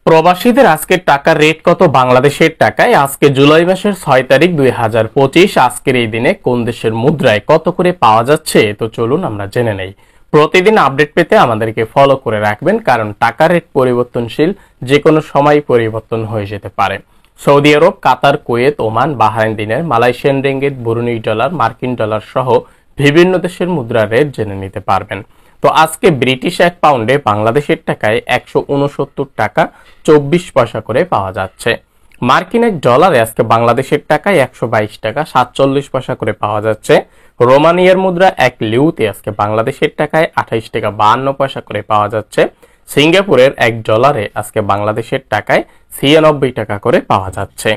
প্রবাসীদের আজকের টাকার রেট কত বাংলাদেশের টাকায়? আজকে জুলাই মাসের 6 তারিখ 2025। আজকের এই দিনে কোন দেশের মুদ্রায় কত করে পাওয়া যাচ্ছে তো চলুন আমরা জেনে নেই। প্রতিদিন আপডেট পেতে আমাদেরকে ফলো করে রাখবেন, কারণ টাকার রেট পরিবর্তনশীল, যে কোনো সময় পরিবর্তন হয়ে যেতে পারে। সৌদি আরব, কাতার, কুয়েত, ওমান, বাহরাইন দিনার, মালয়েশিয়ান রিঙ্গিত, ব্রুনেই ডলার, মার্কিন ডলার সহ বিভিন্ন দেশের মুদ্রার রেট জেনে নিতে পারবেন। তো আজকে ব্রিটিশ 1 পাউন্ডে বাংলাদেশের টাকায় 169 টাকা 24 পয়সা করে পাওয়া যাচ্ছে। মার্কিন 1 ডলারে আজকে বাংলাদেশের টাকায় 122 টাকা 47 পয়সা করে পাওয়া যাচ্ছে। রোমানিয়ার মুদ্রা 1 লিউতে আজকে বাংলাদেশের টাকায় 28 টাকা 52 পয়সা করে পাওয়া যাচ্ছে। সিঙ্গাপুরের 1 ডলারে আজকে বাংলাদেশের টাকায় 96 টাকা করে পাওয়া যাচ্ছে।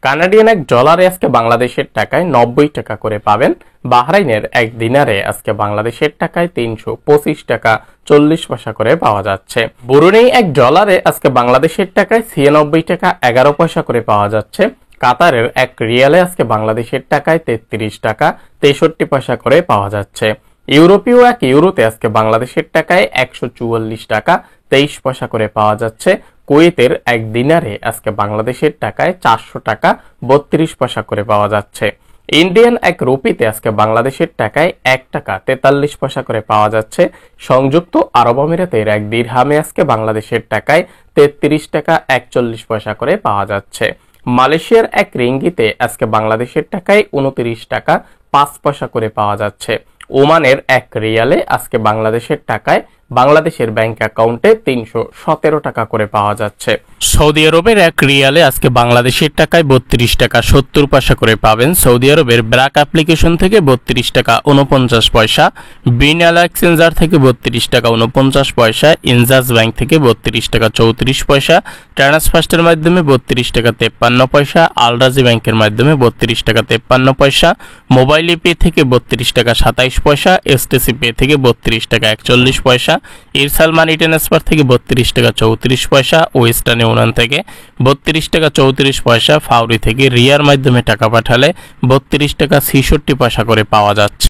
কানাডিয়ান 1 ডলারে আজকে বাংলাদেশের টাকায় 90 টাকা করে পাবেন। বাহরাইনের 1 দিনারে আজকে বাংলাদেশের টাকায় 325 টাকা 40 পয়সা করে পাওয়া যাচ্ছে। ব্রুনেই 1 ডলারে আজকে বাংলাদেশের টাকায় 96 টাকা 11 পয়সা করে পাওয়া যাচ্ছে। কাতারের 1 রিয়ালে আজকে বাংলাদেশের টাকায় 33 টাকা 63 পয়সা করে পাওয়া যাচ্ছে। ইউরোপীয় 1 ইউরোতে আজকে বাংলাদেশের টাকায় 144 টাকা 23 পয়সা করে পাওয়া যাচ্ছে। কুয়েতের 1 দিনারে আজকে বাংলাদেশের টাকায় 400 টাকা 32 পয়সা করে পাওয়া যাচ্ছে। ইন্ডিয়ান 1 রুপিতে আজকে বাংলাদেশের টাকায় 1 টাকা 43 পয়সা করে পাওয়া যাচ্ছে। সংযুক্ত আরব আমিরাতের 1 দিরহামে আজকে বাংলাদেশের টাকায় 33 টাকা 41 পয়সা করে পাওয়া যাচ্ছে। মালয়েশিয়ার 1 রিঙ্গিতে আজকে বাংলাদেশের টাকায় 29 টাকা 5 পয়সা করে পাওয়া যাচ্ছে। ওমানের 1 রিয়ালে আজকে বাংলাদেশের টাকায় বাংলাদেশের ব্যাংক অ্যাকাউন্টে 317 টাকা করে পাওয়া যাচ্ছে। সৌদি আরবের 1 রিয়ালে আজকে বাংলাদেশের টাকায় 32 টাকা 70 পয়সা করে পাবেন। সৌদি আরবের ব্র্যাক অ্যাপ্লিকেশন থেকে 32 টাকা 49 পয়সা, বিনাল এক্সচেঞ্জার থেকে 32 টাকা 49 পয়সা, ইনজাস ব্যাংক থেকে 32 টাকা 34 পয়সা, ট্রান্সফার্স্টের মাধ্যমে 32 টাকা 53 পয়সা, আলরাজি ব্যাংকের মাধ্যমে 32 টাকা 53 পয়সা, মোবাইল পে থেকে 32 টাকা 27 পয়সা, এসটিসি পে থেকে 32 টাকা 41 পয়সা, ইরসাল মানি ট্রান্সফার থেকে 32 টাকা 34 পয়সা, ওয়েস্টার্ন ইউনিয়ন থেকে 32 টাকা 34 পয়সা, ফাউরি থেকে রিয়ার মাধ্যমে টাকা পাঠালে 32 টাকা 66 পয়সা করে পাওয়া যাচ্ছে।